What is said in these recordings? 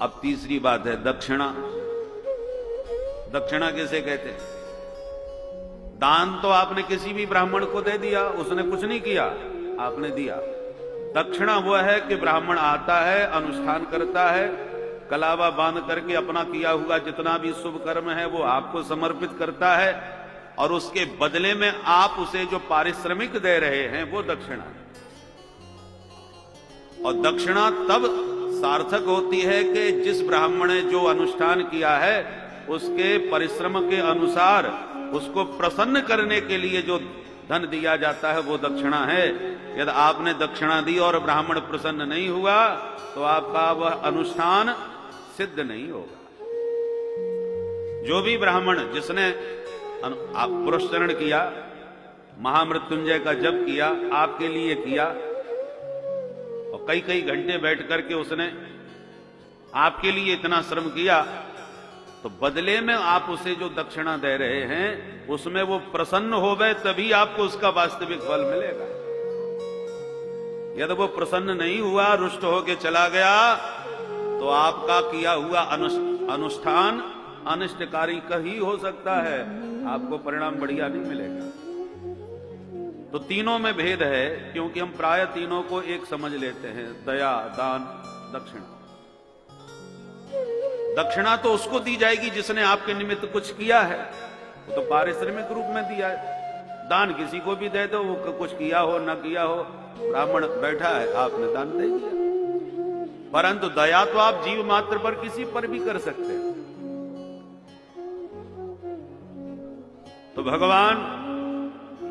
अब तीसरी बात है दक्षिणा। दक्षिणा किसे कहते हैं? दान तो आपने किसी भी ब्राह्मण को दे दिया, उसने कुछ नहीं किया, आपने दिया। दक्षिणा वो है कि ब्राह्मण आता है, अनुष्ठान करता है, कलावा बांध करके अपना किया हुआ जितना भी शुभ कर्म है वो आपको समर्पित करता है, और उसके बदले में आप उसे जो पारिश्रमिक दे रहे हैं वो दक्षिणा है। और दक्षिणा तब सार्थक होती है कि जिस ब्राह्मण ने जो अनुष्ठान किया है उसके परिश्रम के अनुसार उसको प्रसन्न करने के लिए जो धन दिया जाता है वो दक्षिणा है। यदि आपने दक्षिणा दी और ब्राह्मण प्रसन्न नहीं हुआ तो आपका वह अनुष्ठान सिद्ध नहीं होगा। जो भी ब्राह्मण जिसने पुरस्चरण किया, महामृत्युंजय का जप किया, आपके लिए किया, और कई कई घंटे बैठ करके उसने आपके लिए इतना श्रम किया, तो बदले में आप उसे जो दक्षिणा दे रहे हैं उसमें वो प्रसन्न हो गए, तभी आपको उसका वास्तविक फल मिलेगा। यदि वो प्रसन्न नहीं हुआ, रुष्ट होके चला गया, तो आपका किया हुआ अनुष्ठान अनिष्टकारी का ही हो सकता है, आपको परिणाम बढ़िया नहीं मिलेगा। तो तीनों में भेद है, क्योंकि हम प्राय तीनों को एक समझ लेते हैं, दया, दान, दक्षिणा। दक्षिणा तो उसको दी जाएगी जिसने आपके निमित्त कुछ किया है, वो तो पारिश्रमिक रूप में दिया है। दान किसी को भी दे दो, वो कुछ किया हो ना किया हो, ब्राह्मण बैठा है, आपने दान दे दिया। परंतु दया तो आप जीव मात्र पर किसी पर भी कर सकते हैं। तो भगवान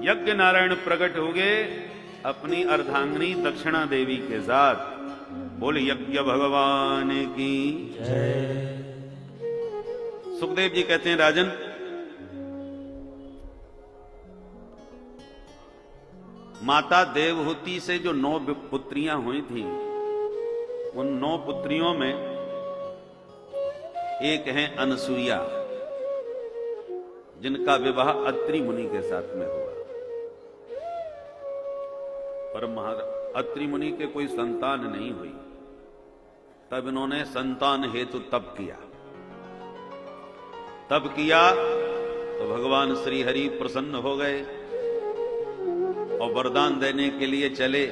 यज्ञ नारायण प्रकट हो गए अपनी अर्धांगिनी दक्षिणा देवी के साथ। बोल यज्ञ भगवान की जय। सुखदेव जी कहते हैं, राजन, माता देवहूति से जो 9 पुत्रियां हुई थी, उन 9 पुत्रियों में एक है अनसुईया, जिनका विवाह अत्रि मुनि के साथ में हुआ। पर अत्रि मुनि के कोई संतान नहीं हुई, तब इन्होंने संतान हेतु तप किया। तप किया तो भगवान श्री हरि प्रसन्न हो गए और वरदान देने के लिए चले।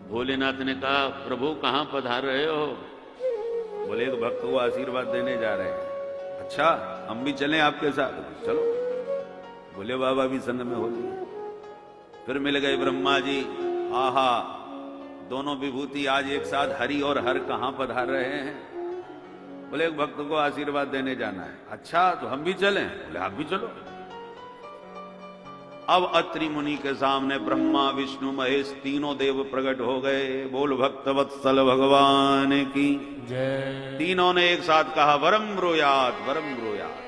भोलेनाथ ने कहा, प्रभु कहां पधार रहे हो? बोले, एक भक्त को आशीर्वाद देने जा रहे हैं। अच्छा, हम भी चलें आपके साथ? चलो। बोले, बाबा भी संग में हो लिए। फिर मिल गए ब्रह्मा जी। आहा, दोनों विभूति आज एक साथ, हरि और हर कहां पधार रहे हैं? बोले, एक भक्त को आशीर्वाद देने जाना है। अच्छा, तो हम भी चलें? बोले, आप भी चलो। अब अत्रि मुनि के सामने ब्रह्मा, विष्णु, महेश तीनों देव प्रकट हो गए। बोल भक्त वत्सल भगवान की जय। तीनों ने एक साथ कहा, वरम ब्रूयात, वरम ब्रूयात।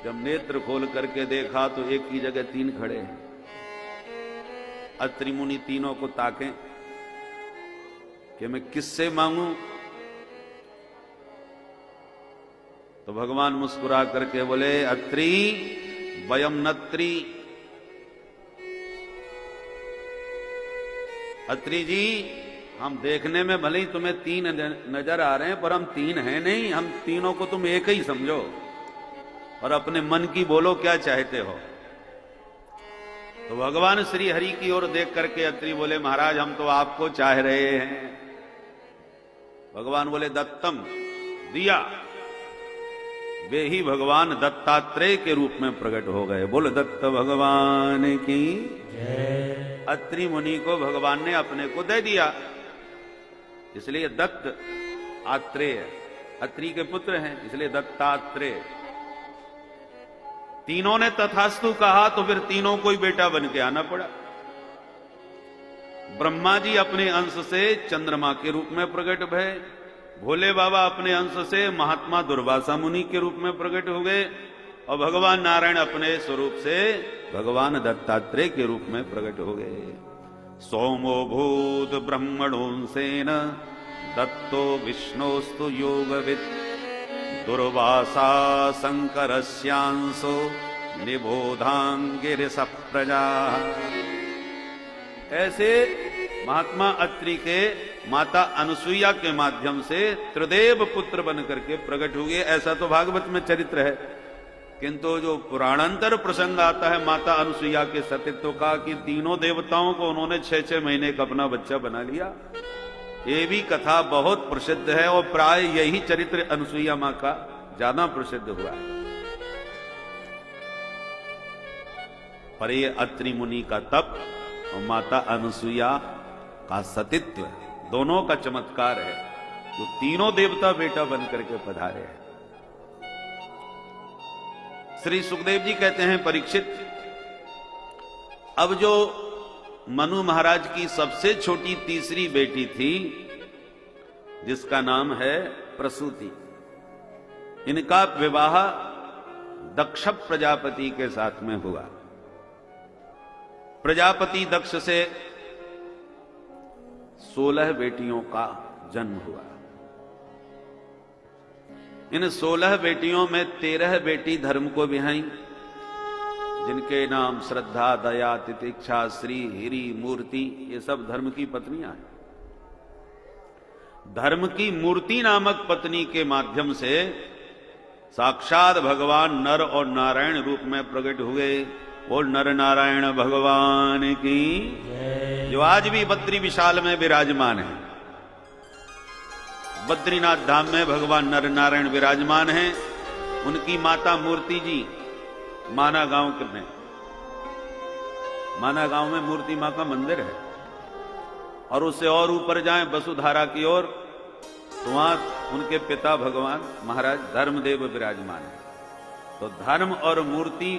जब नेत्र खोल करके देखा तो एक की जगह 3 खड़े हैं। अत्रि मुनि तीनों को ताकें कि मैं किससे मांगू? तो भगवान मुस्कुरा करके बोले, अत्रि वयम नत्री। अत्रि जी, हम देखने में भले ही तुम्हें 3 नजर आ रहे हैं, पर हम 3 हैं नहीं, हम तीनों को तुम एक ही समझो और अपने मन की बोलो क्या चाहते हो। तो भगवान श्री हरि की ओर देख करके अत्रि बोले, महाराज हम तो आपको चाह रहे हैं। भगवान बोले, दत्तम, दिया। वे ही भगवान दत्तात्रेय के रूप में प्रकट हो गए। बोल दत्त भगवान की जय। अत्रि मुनि को भगवान ने अपने को दे दिया, इसलिए दत्त आत्रेय, अत्रि के पुत्र हैं, इसलिए दत्तात्रेय। तीनों ने तथास्तु कहा तो फिर तीनों को ही बेटा बन के आना पड़ा। ब्रह्मा जी अपने अंश से चंद्रमा के रूप में प्रकट भये। भोले बाबा अपने अंश से महात्मा दुर्वासा मुनि के रूप में प्रकट हो गए, और भगवान नारायण अपने स्वरूप से भगवान दत्तात्रेय के रूप में प्रकट हो गए। सोमो भूत ब्रह्मणोंसेन दत्तो विष्णोस्तु योगवित् दुर्वासा शंकरस्यांसो निबोधांगिरिस प्रजा। ऐसे महात्मा अत्रि के माता अनुसुईया के माध्यम से त्रिदेव पुत्र बन करके प्रकट हुए, ऐसा तो भागवत में चरित्र है। किंतु जो पुराणांतर प्रसंग आता है माता अनुसुईया के सतीत्व का कि तीनों देवताओं को उन्होंने 6-6 महीने का अपना बच्चा बना लिया, ये भी कथा बहुत प्रसिद्ध है और प्राय यही चरित्र अनुसुईया मां का ज्यादा प्रसिद्ध हुआ है। पर ये अत्रि मुनि का तप और माता अनुसुईया का सतीत्व दोनों का चमत्कार है, जो तीनों देवता बेटा बन करके पधारे हैं। श्री सुखदेव जी कहते हैं, परीक्षित, अब जो मनु महाराज की सबसे छोटी तीसरी बेटी थी जिसका नाम है प्रसूति, इनका विवाह दक्ष प्रजापति के साथ में हुआ। प्रजापति दक्ष से 16 बेटियों का जन्म हुआ। इन 16 बेटियों में 13 बेटी धर्म को बिहाई, जिनके नाम श्रद्धा, दया, तितिक्षा, श्री, हिरी, मूर्ति, ये सब धर्म की पत्नियां हैं। धर्म की मूर्ति नामक पत्नी के माध्यम से साक्षात भगवान नर और नारायण रूप में प्रकट हुए। और नर नारायण भगवान की, जो आज भी बद्री विशाल में विराजमान है। बद्रीनाथ धाम में भगवान नर नारायण विराजमान हैं। उनकी माता मूर्ति जी माना गांव में, माना गांव में मूर्ति मां का मंदिर है। और उससे और ऊपर जाएं वसुधारा की ओर, तो वहां उनके पिता भगवान महाराज धर्मदेव विराजमान है। तो धर्म और मूर्ति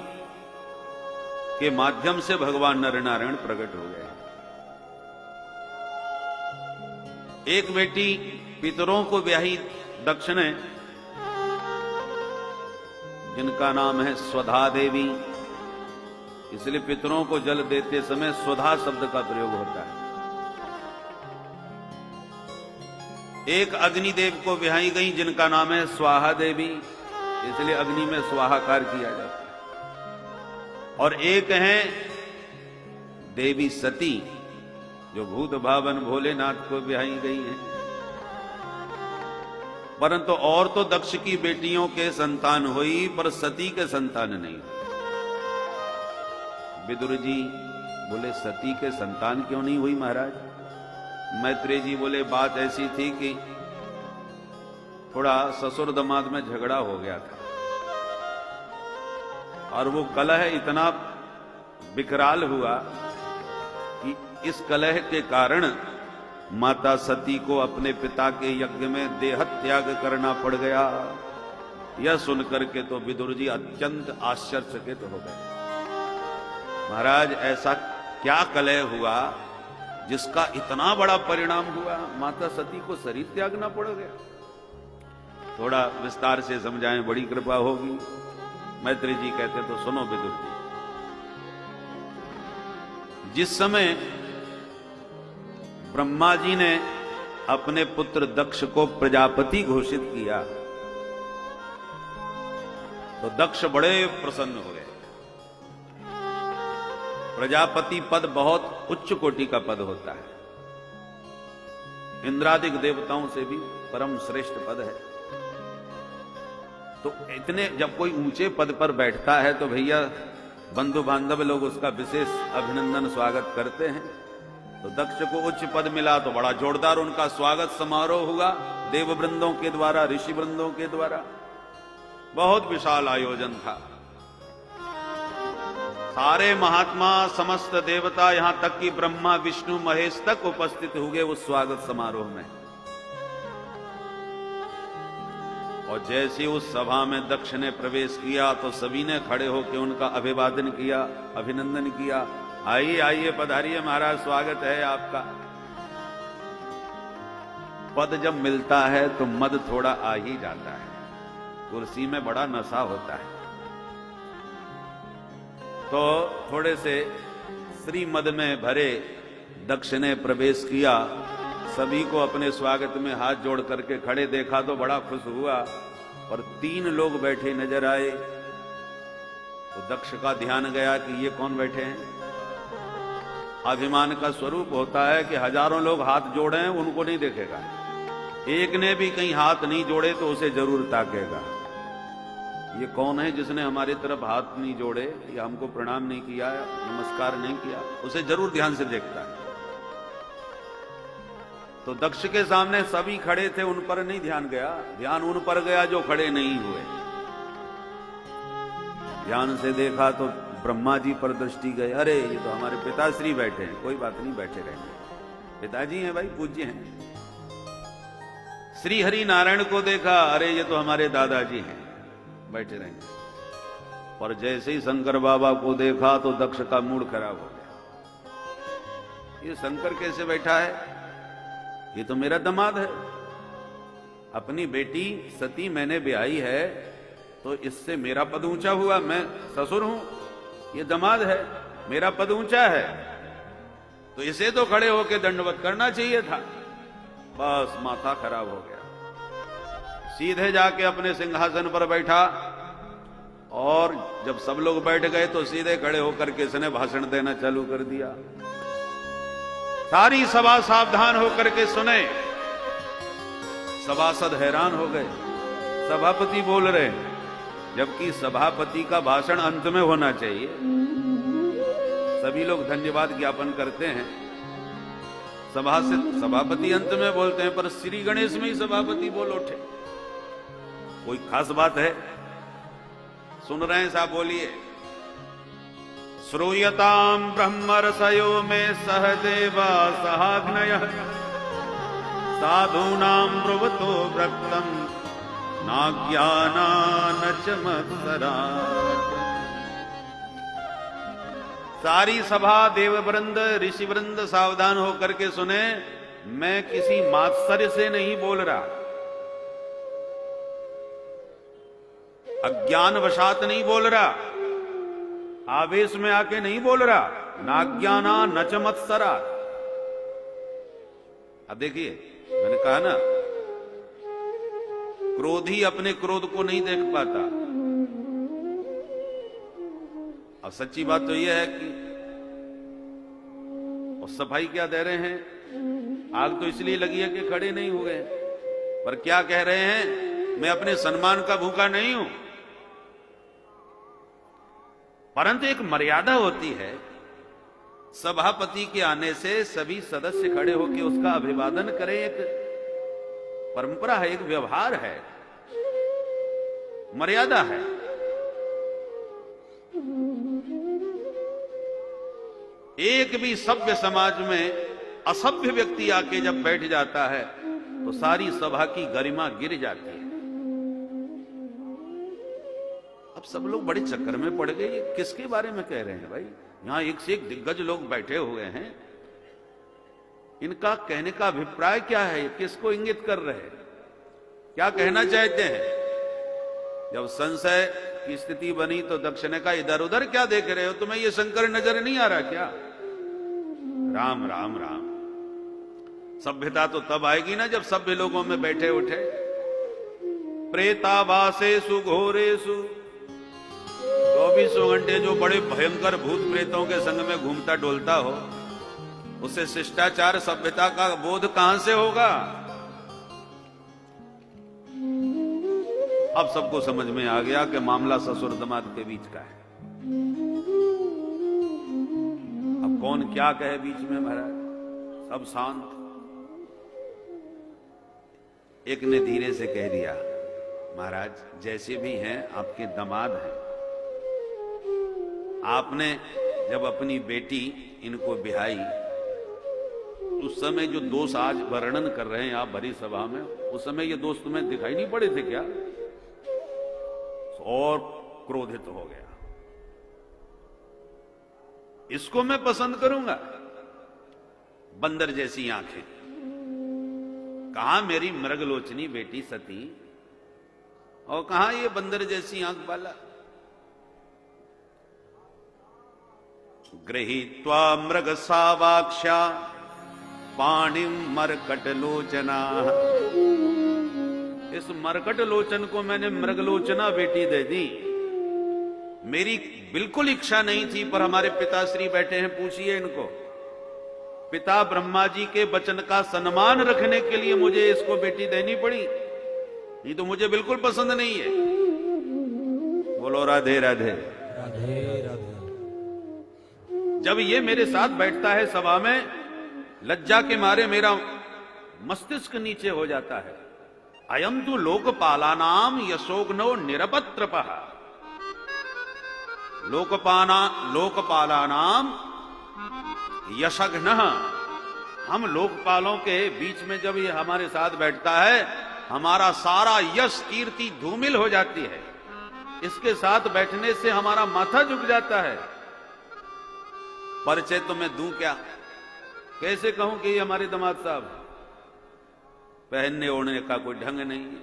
के माध्यम से भगवान नर नारायण प्रकट हो गए। एक बेटी पितरों को ब्याही दक्ष ने, जिनका नाम है स्वधा देवी, इसलिए पितरों को जल देते समय स्वधा शब्द का प्रयोग होता है। एक अग्निदेव को ब्याही गई जिनका नाम है स्वाहा देवी, इसलिए अग्नि में स्वाहाकार किया जाता है। और एक हैं देवी सती, जो भूत भावन भोलेनाथ को ब्याही गई हैं। परंतु और तो दक्ष की बेटियों के संतान हुई, पर सती के संतान नहीं। विदुर जी बोले, सती के संतान क्यों नहीं हुई महाराज? मैत्रेय जी बोले, बात ऐसी थी कि थोड़ा ससुर दमाद में झगड़ा हो गया था, और वो कलह इतना विकराल हुआ कि इस कलह के कारण माता सती को अपने पिता के यज्ञ में देह त्याग करना पड़ गया। यह सुनकर के तो विदुर जी अत्यंत आश्चर्यचकित हो गए। महाराज, ऐसा क्या कलह हुआ जिसका इतना बड़ा परिणाम हुआ? माता सती को शरीर त्यागना पड़ गया। थोड़ा विस्तार से समझाएं, बड़ी कृपा होगी। मैत्रेय जी कहते, तो सुनो विदुर जी। जिस समय ब्रह्मा जी ने अपने पुत्र दक्ष को प्रजापति घोषित किया, तो दक्ष बड़े प्रसन्न हो गए। प्रजापति पद बहुत उच्च कोटि का पद होता है, इंद्रादिक देवताओं से भी परम श्रेष्ठ पद है। तो इतने जब कोई ऊंचे पद पर बैठता है तो भैया बंधु बांधव लोग उसका विशेष अभिनंदन स्वागत करते हैं। तो दक्ष को उच्च पद मिला तो बड़ा जोरदार उनका स्वागत समारोह हुआ, देव वृंदों के द्वारा, ऋषि वृंदों के द्वारा। बहुत विशाल आयोजन था। सारे महात्मा, समस्त देवता, यहां तक कि ब्रह्मा विष्णु महेश तक उपस्थित हुए उस स्वागत समारोह में। और जैसे उस सभा में दक्ष ने प्रवेश किया तो सभी ने खड़े होकर उनका अभिवादन किया, अभिनंदन किया। आइए आइए, पधारिए महाराज, स्वागत है आपका। पद जब मिलता है तो मद थोड़ा आ ही जाता है, कुर्सी में बड़ा नशा होता है। तो थोड़े से श्रीमद में भरे दक्ष ने प्रवेश किया। सभी को अपने स्वागत में हाथ जोड़ करके खड़े देखा तो बड़ा खुश हुआ। और 3 लोग बैठे नजर आए तो दक्ष का ध्यान गया कि ये कौन बैठे हैं। अभिमान का स्वरूप होता है कि हजारों लोग हाथ जोड़े हैं, उनको नहीं देखेगा। एक ने भी कहीं हाथ नहीं जोड़े तो उसे जरूर ताकेगा। ये कौन है जिसने हमारी तरफ हाथ नहीं जोड़े या हमको प्रणाम नहीं किया, नमस्कार नहीं किया, उसे जरूर ध्यान से देखता है। तो दक्ष के सामने सभी खड़े थे, उन पर नहीं ध्यान गया, ध्यान उन पर गया जो खड़े नहीं हुए। ध्यान से देखा तो ब्रह्मा जी पर दृष्टि गई, अरे ये तो हमारे पिताश्री बैठे हैं, कोई बात नहीं, बैठे रहेंगे, पिताजी हैं भाई, पूज्य हैं। श्री हरि नारायण को देखा, अरे ये तो हमारे दादाजी हैं, बैठे रहेंगे। और जैसे ही शंकर बाबा को देखा तो दक्ष का मूड खराब हो गया। ये शंकर कैसे बैठा है, ये तो मेरा दामाद है, अपनी बेटी सती मैंने ब्याही है तो इससे मेरा पद ऊंचा हुआ, मैं ससुर हूं, ये दामाद है, मेरा पद ऊंचा है, तो इसे तो खड़े होकर दंडवत करना चाहिए था। बस माथा खराब हो गया। सीधे जाके अपने सिंहासन पर बैठा और जब सब लोग बैठ गए तो सीधे खड़े होकर के इसने भाषण देना चालू कर दिया। सारी सभा सावधान होकर के सुने। सभासद हैरान हो गए, सभापति बोल रहे हैं, जबकि सभापति का भाषण अंत में होना चाहिए। सभी लोग धन्यवाद ज्ञापन करते हैं, सभा से सभापति अंत में बोलते हैं, पर श्री गणेश में ही सभापति बोल उठे। कोई खास बात है? सुन रहे हैं साहब, बोलिए। श्रूयताम ब्रह्मरसयो में सहदेवा सहाग्नयः साधूनां ब्रुवतो व्रक्तम् नाज्ञानान च मत्सरा। सारी सभा देववृंद ऋषिवृंद सावधान होकर के सुने, मैं किसी मात्सर्य से नहीं बोल रहा, अज्ञान वशात नहीं बोल रहा, आवेश में आके नहीं बोल रहा, नाज्ञाना न च मत्सरा। अब देखिए, मैंने कहा ना, क्रोधी अपने क्रोध को नहीं देख पाता। अब सच्ची बात तो यह है कि और सफाई क्या दे रहे हैं, आग तो इसलिए लगी है कि खड़े नहीं हुए, पर क्या कह रहे हैं, मैं अपने सम्मान का भूखा नहीं हूं। परंतु एक मर्यादा होती है, सभापति के आने से सभी सदस्य खड़े होकर उसका अभिवादन करें, एक परंपरा है, एक व्यवहार है, मर्यादा है। एक भी सभ्य समाज में असभ्य व्यक्ति आके जब बैठ जाता है तो सारी सभा की गरिमा गिर जाती है। अब सब लोग बड़े चक्कर में पड़ गए, ये किसके बारे में कह रहे हैं भाई? यहां एक से एक दिग्गज लोग बैठे हुए हैं, इनका कहने का अभिप्राय क्या है, किसको इंगित कर रहे हैं, क्या कहना चाहते हैं? जब संशय की स्थिति बनी तो दक्ष ने कहा, इधर उधर क्या देख रहे हो, तुम्हें ये शंकर नजर नहीं आ रहा क्या? राम राम राम। सभ्यता तो तब आएगी ना जब सभ्य लोगों में बैठे उठे। प्रेतावासेषु घोरेषु, 24 घंटे जो बड़े भयंकर भूत प्रेतों के संग में घूमता डोलता हो, उसे शिष्टाचार सभ्यता का बोध कहां से होगा? अब सबको समझ में आ गया कि मामला ससुर दामाद के बीच का है। अब कौन क्या कहे बीच में महाराज, सब शांत। एक ने धीरे से कह दिया, महाराज जैसे भी हैं आपके दामाद हैं, आपने जब अपनी बेटी इनको ब्याही, उस समय जो दोष आज वर्णन कर रहे हैं आप भरी सभा में, उस समय ये दोष तुम्हें दिखाई नहीं पड़े थे क्या? और क्रोधित हो गया, इसको मैं पसंद करूंगा? बंदर जैसी आंखें, कहां मेरी मृगलोचनी बेटी सती और कहां ये बंदर जैसी आंख वाला? गृहीत्वा मृग सावाक्षा पाणिम मरकट लोचना। इस मरकट लोचन को मैंने मृगलोचना बेटी दे दी। मेरी बिल्कुल इच्छा नहीं थी, पर हमारे पिताश्री बैठे हैं, पूछिए इनको, पिता ब्रह्मा जी के वचन का सम्मान रखने के लिए मुझे इसको बेटी देनी पड़ी, ये तो मुझे बिल्कुल पसंद नहीं है। बोलो राधे राधे। राधे राधे। जब ये मेरे साथ बैठता है सभा में, लज्जा के मारे मेरा मस्तिष्क नीचे हो जाता है। अयम तु लोकपालानाम यशोग्नो निरपत्रपः। लोकपालानाम यशघ्नः। हम लोकपालों के बीच में जब ये हमारे साथ बैठता है, हमारा सारा यश कीर्ति धूमिल हो जाती है। इसके साथ बैठने से हमारा माथा झुक जाता है। परिचय तो मैं दूं क्या, कैसे कहूं कि ये हमारे दामाद साहब, पहनने ओढ़ने का कोई ढंग नहीं है,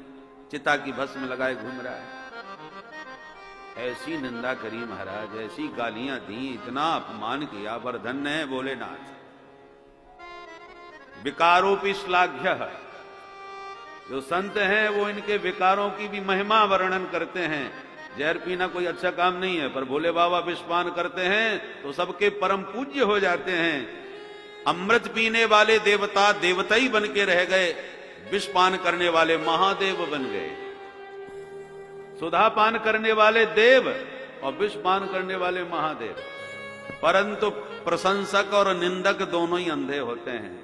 चिता की भस्म लगाए घूम रहा है। ऐसी निंदा करी महाराज, ऐसी गालियां दी, इतना अपमान किया, पर धन्य है भोलेनाथ। विकारोपि श्लाघ्य। जो संत हैं वो इनके विकारों की भी महिमा वर्णन करते हैं। जहर पीना कोई अच्छा काम नहीं है, पर भोले बाबा विषपान करते हैं तो सबके परम पूज्य हो जाते हैं। अमृत पीने वाले देवता देवता ही बन के रह गए, विषपान करने वाले महादेव बन गए। सुधा पान करने वाले देव और विषपान करने वाले महादेव। परंतु प्रशंसक और निंदक दोनों ही अंधे होते हैं।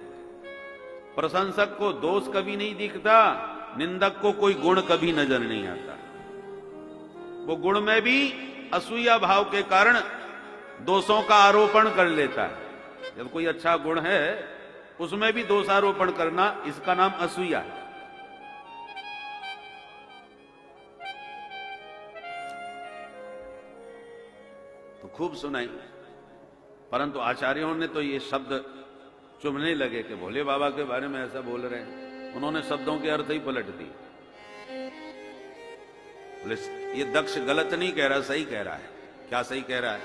प्रशंसक को दोष कभी नहीं दिखता, निंदक को कोई गुण कभी नजर नहीं आता। वो गुण में भी असूया भाव के कारण दोषों का आरोपण कर लेता है। जब कोई अच्छा गुण है उसमें भी दोषारोपण करना, इसका नाम असूया है। तो खूब सुनाई, परंतु आचार्यों ने तो ये शब्द चुभने लगे कि भोले बाबा के बारे में ऐसा बोल रहे हैं। उन्होंने शब्दों के अर्थ ही पलट दिए। बोले ये दक्ष गलत नहीं कह रहा, सही कह रहा है। क्या सही कह रहा है?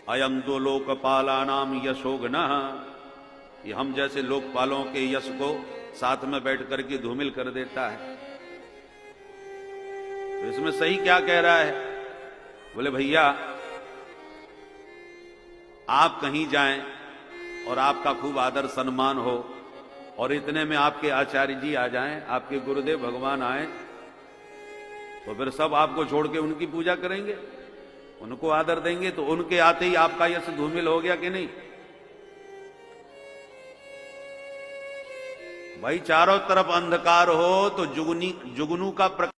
अयम तो लोकपालानाम यशोग्नः। ये हम जैसे लोकपालों के यश को साथ में बैठ करके धूमिल कर देता है। तो इसमें सही क्या कह रहा है? बोले भैया, आप कहीं जाएं और आपका खूब आदर सम्मान हो, और इतने में आपके आचार्य जी आ जाएं, आपके गुरुदेव भगवान आए, तो फिर सब आपको छोड़ के उनकी पूजा करेंगे, उनको आदर देंगे, तो उनके आते ही आपका यश धूमिल हो गया कि नहीं? भाई चारों तरफ अंधकार हो तो जुगनू का